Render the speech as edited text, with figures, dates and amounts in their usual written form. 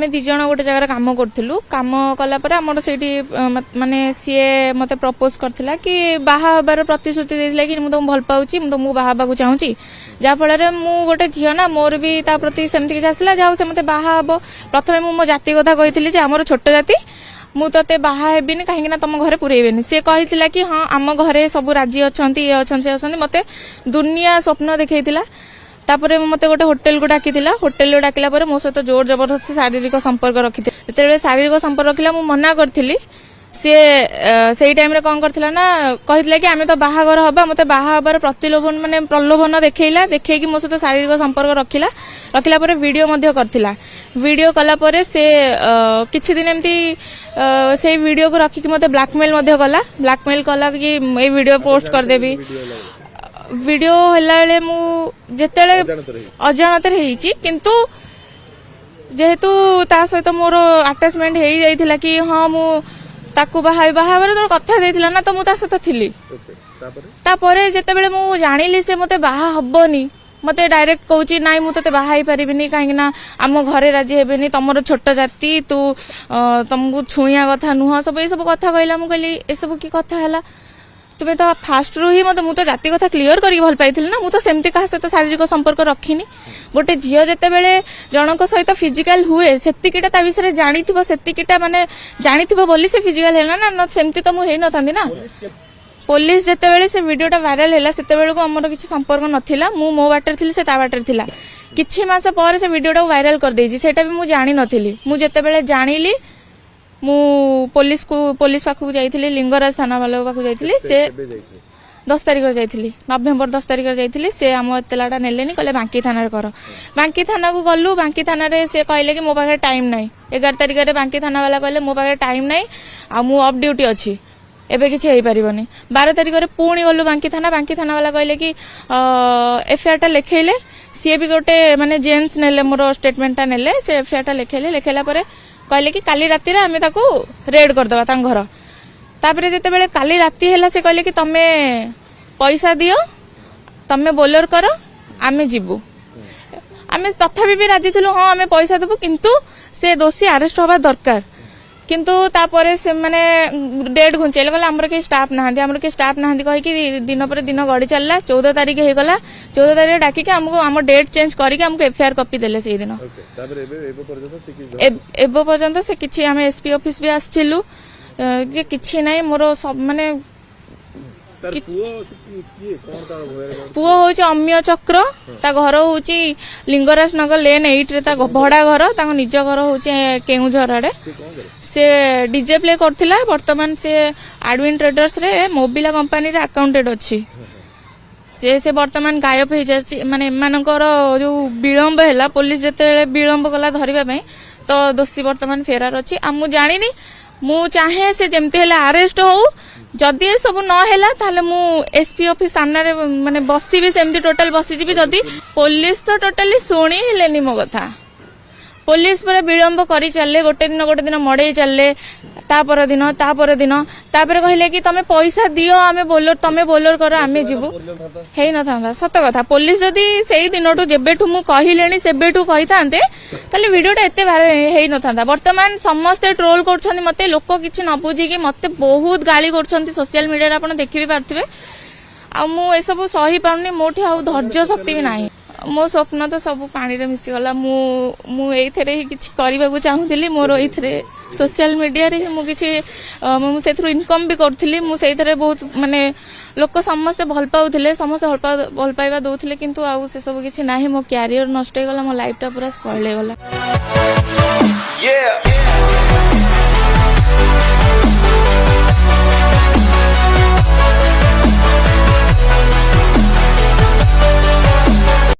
आमे दी जण गोटे जगह काम करथिलु काम कला पर हमर सेठी माने सीए मते प्रपोज करथिला कि बाहा हबार प्रतिश्रुति देथिला कि मु तुम भल पाउची मु तुमको बाहा बाकू चाहूची जा फल रे मु गोटे झियो ना मोर भी ता प्रति सेमति कि आसला जाऊ से मते बाहा हबो प्रथमे मु मो जाति कथा कहिथिली जे हमर छोट जाति मु तते बाहा हेबिनी काहे ना तुम घरे पुरेबेनी से कहिथिला कि हां आम घरे सब राज्य अछंती ए अछन से अछंती मते दुनिया स्वप्न देखैथिला तापरे मते गोटे होटल को डाकिथिला होटल को डाकिला परे मो सहित जोर जबरदस्ती शारीरिक संपर्क रखिथे जेतेबे शारीरिक संपर्क रखिला मु मना करथिली से सेई टाइम रे कोन करथिला ना कहिथिला कि आमे तो बाहागर हबा मते बाहा हबार प्रतिलोभन माने प्रलोभन देखैला देखै कि मो सहित शारीरिक संपर्क रखिला परे वीडियो मध्ये करथिला वीडियो कला परे से किछि दिन एमती से वीडियो को रखि कि मते ब्लैकमेल मध्ये कला कि ए वीडियो पोस्ट कर देबी वीडियो हला बेले मु जेतेले अजाणत रहिछि किंतु जेहेतु ता सहित मोर अटैचमेंट हेई जाइथिला कि हां मु ताकू बाहावर तो कथा देथिला ना तो मु ता सहित थिली तापरे जेतेबेले मु जानिली से मते बाहा हबनी मते डायरेक्ट कहूची नाइ मु तते बाहा ही परिबिनी काहे ना आम घरे राजी हेबेनी तमरो छोट जाति तू तुमको छुइया कथा नुह सब ए सब कथा कहला मु कहली ए सब की कथा हला तुम तो फास्ट रू ही मत मुझे जाति कथा क्लीयर करके भल पाई ना मुझे सेमती क्या सहित शारीरिक संपर्क रखिनी गोटे झील जिते बेले जनक सहित फिजिकल हुए सेतिकिटा ता विषय जानी सेतिकिटा माने जानी बोली से फिजिकल है ना सेमती तो मुझे न था ना पुलिस जिते बेले से वीडियोटा वायरल है सेते बेले को हमर किसी संपर्क नथिला मु मो बाटर थिली से ता बाटर थिला किछि मास पर से वीडियोटा वायरल कर देछि सेटा भी मु जानि नथिली मु जिते बेले जानिली मु पुलिस पाखु जाइथिली लिंगराज थाना वाला पाखु जाइथिली से 10 तारिख जाइथिली नवेम्बर 10 तारिख जाइथिली से हम एतलाटा नेलेनी कहले बांकी थाना रे कर बांकी थाना को गलु बांकी थाना रे से कहले कि मो पाखे टाइम नाही 11 तारिख रे बांकी थाना वाला कहले मो पाखे टाइम नाही आ मु ऑफ ड्यूटी अछि एबे किछि हेई परिबनी 12 तारिख रे पुणी गलु बांकी थाना वाला कहले कि एफआईआर टा लिखैले सी भी गोटे माने जेन्स नेले मोर स्टेटमेंट टा नेले से एफआईआर टा लिखैला परे कहले कि काली राती रे आमे ताकू रेड कर दवा तां घर तापरे जेते बेले काली राती हैला से कहले कि तमे पैसा दियो तमे बोलर करो आमे जीबू आमे तथापि भी राजी थिलु हां आमे पैसा देबू किंतु से दोषी अरेस्ट होबा दरकार किंतु तापरे से माने डेट घुंचेले कहले हमर के स्टाफ नाहंदी कहि कि दिन पर दिन गडी चलला 14 तारिख हे गला 14 तारिख डाकी के हमको हम डेट चेंज करी के हमको एफआईआर कॉपी देले से दिन एबो पर्यंत से किछि हम एसपी ऑफिस भी आस्थिलु जे किछि नै मोर सब माने पुओ होची अम्य चक्र ता घर होची लिंगराज नगर लेन 8 रे ता भड़ा घर ता निज घर होची केउझर आडे से डीजे प्ले करथिला वर्तमान से एडविन ट्रेडर्स रे मोबिला कंपनी रे अकाउंटेड अछि जे से वर्तमान गायब हो जाछि माने मानकर जो विलंब हैला पुलिस जते विलंब कला धरिबा पई तो दोषी वर्तमान फेरार अछि आ मु जानिनी मु चाहे से जेमते हैला अरेस्ट हो जदि सब न हैला ताले मु एसपी ऑफिस सामने रे माने बसी भी सेमती टोटल बसी जीबी जदि पुलिस तो टोटली सुनी लेनी मो कथा पुलिस पर विलंब करी चलले गोटे दिन मड़े चलले तापर दिन तापर कहले कि तमे पैसा दियो आमे बोलर तमे बोलर करो आमे जीवु हेई न थांदा सत कथा पुलिस जदी सेई दिनटू जेबेठू मु कहिलेनी सेबेठू कहि थांते ताले वीडियोटा एते बार हेई न थांदा वर्तमान समस्त ट्रोल करछन मते लोक किछि न बुझी कि मते बहुत गाली करछन सोशल मीडिया रे आपण देखि भी पारथिबे आ मु ए सब सही पाउनी मोठी आ धैर्य शक्ति भी नाही मो स्वप्न तो सब पानी रे मिसी गला मु एथरे ही किछि करबा को चाहूतिली मोर एथरे सोशल मीडिया रे मु किछि मु सेथरो इनकम भी करथिली मु सेथरे बहुत माने लोक समस्त भल पाउथिले समस्त भल पाइबा दोथिले किंतु आ से सब किछि नाही मो कैरियर नष्ट हे गला मो लाइफ टा पूरा स्पॉइल हे गला